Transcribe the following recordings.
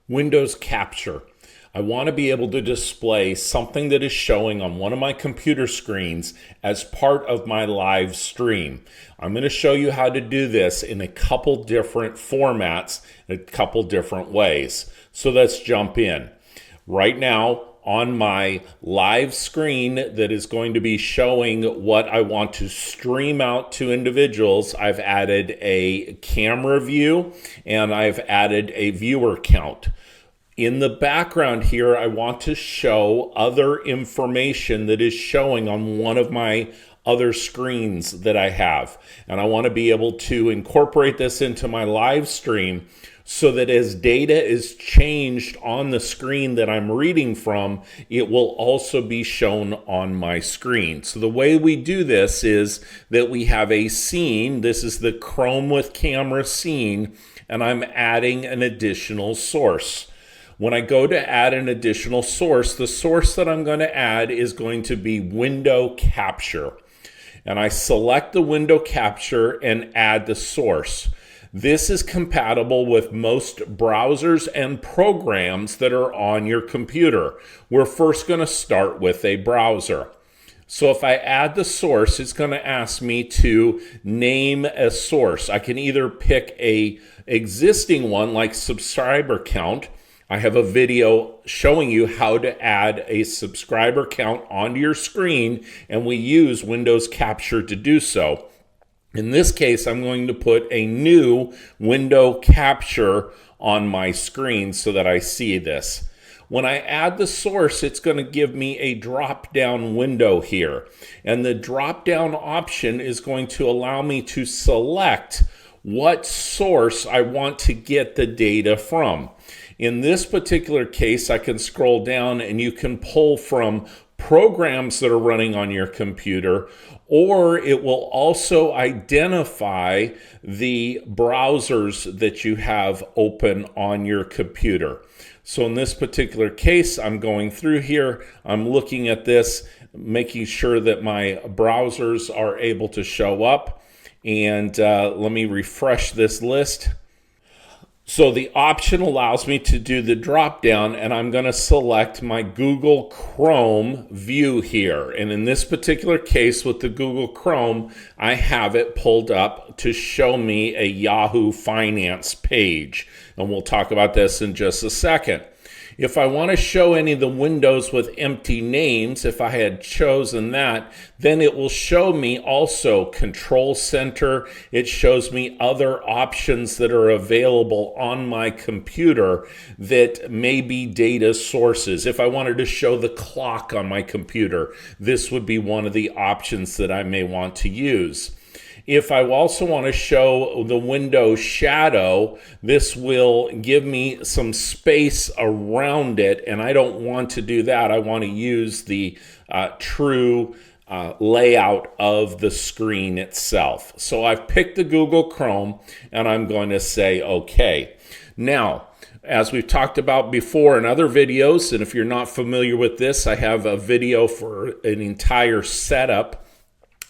Windows capture. I want to be able to display something that is showing on one of my computer screens as part of my live stream. I'm going to show you how to do this in a couple different formats, a couple different ways. So let's jump in. Right now, on my live screen that is going to be showing what I want to stream out to individuals, I've added a camera view and I've added a viewer count. In the background here, I want to show other information that is showing on one of my other screens that I have. And I want to be able to incorporate this into my live stream so that as data is changed on the screen that I'm reading from, it will also be shown on my screen. So the way we do this is that we have a scene. This is the Chrome with camera scene, and I'm adding an additional source. When I go to add an additional source, the source that I'm going to add is going to be window capture. And I select the window capture and add the source. This is compatible with most browsers and programs that are on your computer. We're first going to start with a browser. So if I add the source, it's going to ask me to name a source. I can either pick a existing one like subscriber count. I have a video showing you how to add a subscriber count onto your screen, and we use Windows Capture to do so. In this case, I'm going to put a new window capture on my screen so that I see this. When I add the source, it's going to give me a drop-down window here. And the drop-down option is going to allow me to select what source I want to get the data from. In this particular case, I can scroll down and you can pull from programs that are running on your computer, or it will also identify the browsers that you have open on your computer. So in this particular case, I'm going through here, I'm looking at this, making sure that my browsers are able to show up. And let me refresh this list. So the option allows me to do the drop down, and I'm going to select my Google Chrome view here. And in this particular case with the Google Chrome, I have it pulled up to show me a Yahoo Finance page. And we'll talk about this in just a second. If I want to show any of the windows with empty names, if I had chosen that, then it will show me also Control Center. It shows me other options that are available on my computer that may be data sources. If I wanted to show the clock on my computer, this would be one of the options that I may want to use. If I also want to show the window shadow, this will give me some space around it, and I don't want to do that. I want to use the true layout of the screen itself. So I've picked the Google Chrome, and I'm going to say OK. Now, as we've talked about before in other videos, and if you're not familiar with this, I have a video for an entire setup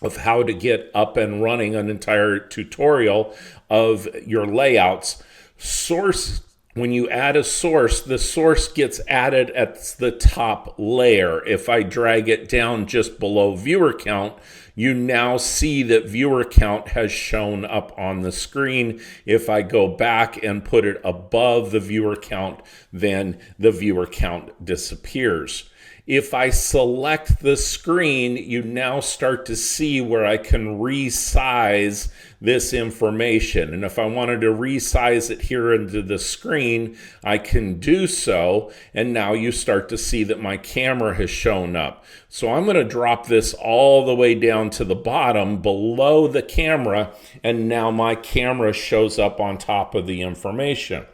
of how to get up and running, an entire tutorial of your layouts. Source, when you add a source, the source gets added at the top layer. If I drag it down just below viewer count, you now see that viewer count has shown up on the screen. If I go back and put it above the viewer count, then the viewer count disappears. If I select the screen, you now start to see where I can resize this information. And if I wanted to resize it here into the screen, I can do so. And now you start to see that my camera has shown up. So I'm going to drop this all the way down to the bottom below the camera. And now my camera shows up on top of the information.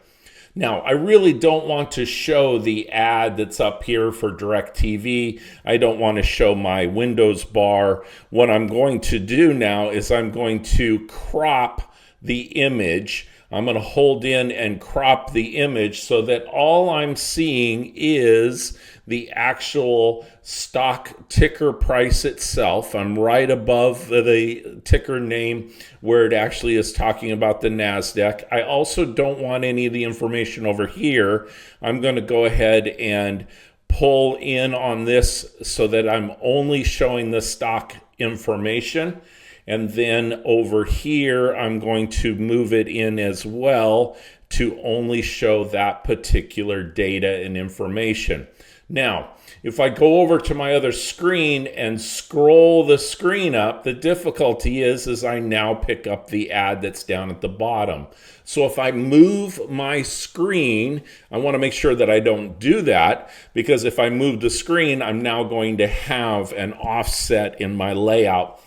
Now, I really don't want to show the ad that's up here for DirecTV. I don't want to show my Windows bar. What I'm going to do now is I'm going to crop the image. I'm going to hold in and crop the image so that all I'm seeing is the actual stock ticker price itself. I'm right above the ticker name where it actually is talking about the NASDAQ. I also don't want any of the information over here. I'm going to go ahead and pull in on this so that I'm only showing the stock information. And then over here, I'm going to move it in as well to only show that particular data and information. Now, if I go over to my other screen and scroll the screen up, the difficulty is I now pick up the ad that's down at the bottom. So if I move my screen, I want to make sure that I don't do that, because if I move the screen, I'm now going to have an offset in my layout.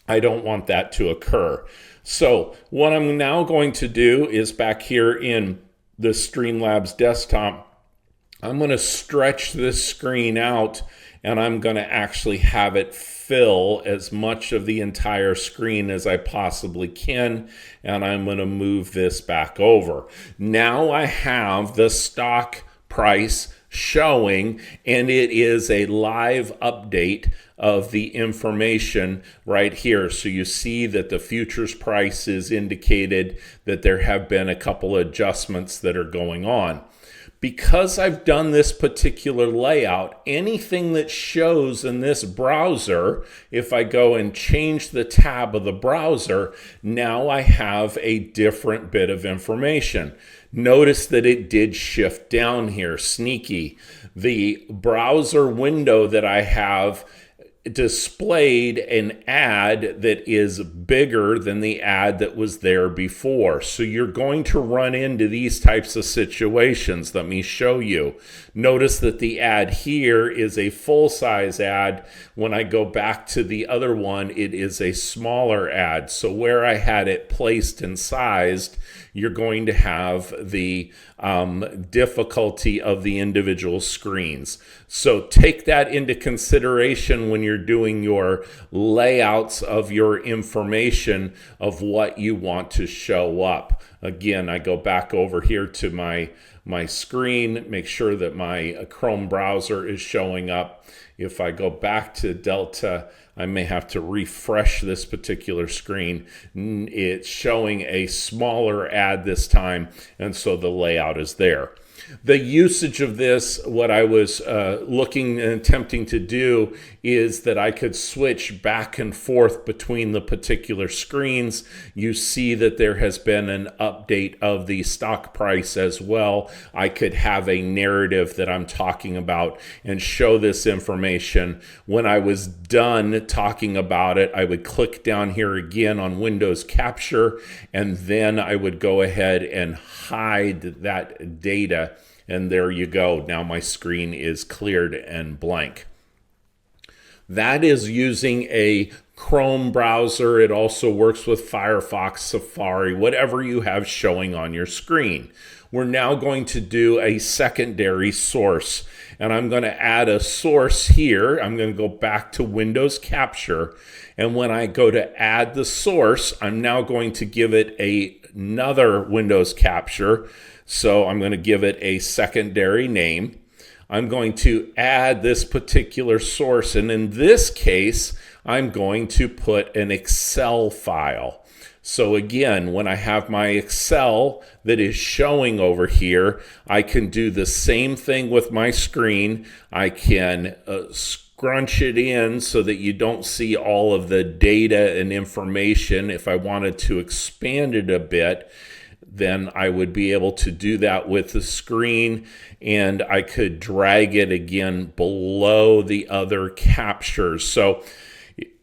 I don't want that to occur. So what I'm now going to do is back here in the Streamlabs desktop, I'm going to stretch this screen out, and I'm going to actually have it fill as much of the entire screen as I possibly can, and I'm going to move this back over. Now I have the stock price showing, and it is a live update of the information right here. So you see that the futures price is indicated, that there have been a couple of adjustments that are going on. Because I've done this particular layout, anything that shows in this browser, if I go and change the tab of the browser, now I have a different bit of information. Notice that it did shift down here, sneaky. The browser window that I have displayed an ad that is bigger than the ad that was there before. So you're going to run into these types of situations. Let me show you. Notice that the ad here is a full-size ad. When I go back to the other one, it is a smaller ad. So where I had it placed and sized, you're going to have the difficulty of the individual screens. So take that into consideration when you're doing your layouts of your information of what you want to show up. Again, I go back over here to my screen, make sure that my Chrome browser is showing up. If I go back to Delta, I may have to refresh this particular screen. It's showing a smaller ad this time, and so the layout is there. The usage of this, what I was looking and attempting to do, is that I could switch back and forth between the particular screens. You see that there has been an update of the stock price as well. I could have a narrative that I'm talking about and show this information. When I was done talking about it, I would click down here again on Windows Capture, and then I would go ahead and hide that data. And there you go. Now my screen is cleared and blank. That is using a Chrome browser. It also works with Firefox, Safari, whatever you have showing on your screen. We're now going to do a secondary source. And I'm going to add a source here. I'm going to go back to Windows Capture. And when I go to add the source, I'm now going to give it another Windows Capture. So I'm going to give it a secondary name. I'm going to add this particular source. And in this case, I'm going to put an Excel file. So again, when I have my Excel that is showing over here, I can do the same thing with my screen. I can scrunch it in so that you don't see all of the data and information. If I wanted to expand it a bit, then I would be able to do that with the screen, and I could drag it again below the other captures. So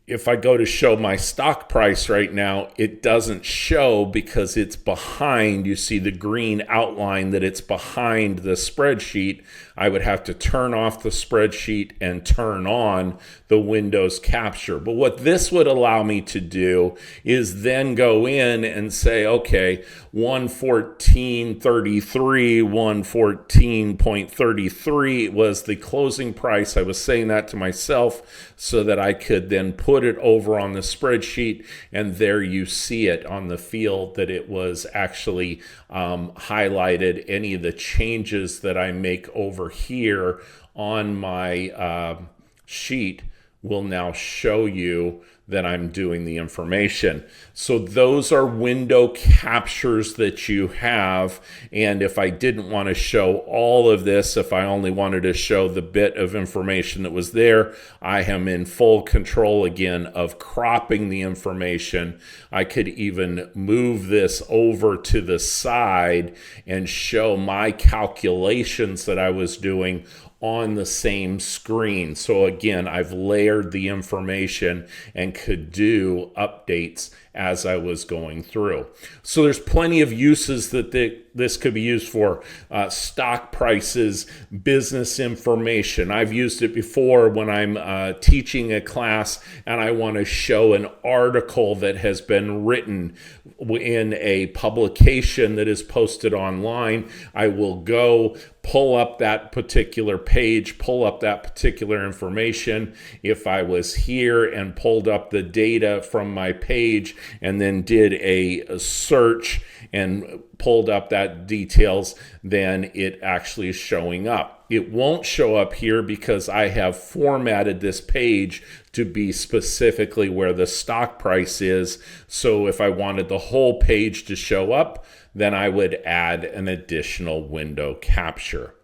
if I go to show my stock price right now, it doesn't show because it's behind. You see the green outline that it's behind the spreadsheet. I would have to turn off the spreadsheet and turn on the Windows Capture. But what this would allow me to do is then go in and say, okay, 114.33, 114.33 was the closing price. I was saying that to myself so that I could then put put it over on the spreadsheet, and there you see it on the field that it was actually highlighted. Any of the changes that I make over here on my sheet will now show you that I'm doing the information. So those are window captures that you have. And if I didn't want to show all of this, if I only wanted to show the bit of information that was there, I am in full control again of cropping the information. I could even move this over to the side and show my calculations that I was doing on the same screen. So again, I've layered the information and could do updates as I was going through. So there's plenty of uses that this could be used for. Stock prices, business information. I've used it before when I'm teaching a class and I want to show an article that has been written in a publication that is posted online. I will go pull up that particular page, pull up that particular information. If I was here and pulled up the data from my page and then did a search and pulled up that details, then it actually is showing up. It won't show up here because I have formatted this page to be specifically where the stock price is. So if I wanted the whole page to show up, then I would add an additional window capture.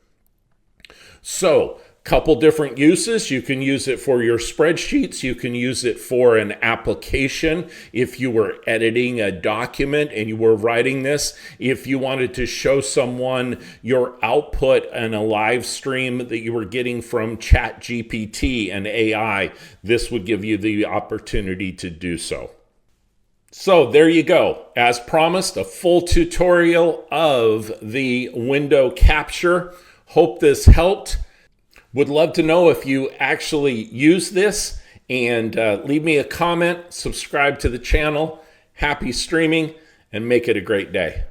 So, couple different uses. You can use it for your spreadsheets. You can use it for an application. If you were editing a document and you were writing this, if you wanted to show someone your output in a live stream that you were getting from ChatGPT and AI, this would give you the opportunity to do so. So there you go. As promised, a full tutorial of the window capture. Hope this helped. Would love to know if you actually use this, and leave me a comment, subscribe to the channel. Happy streaming, and make it a great day.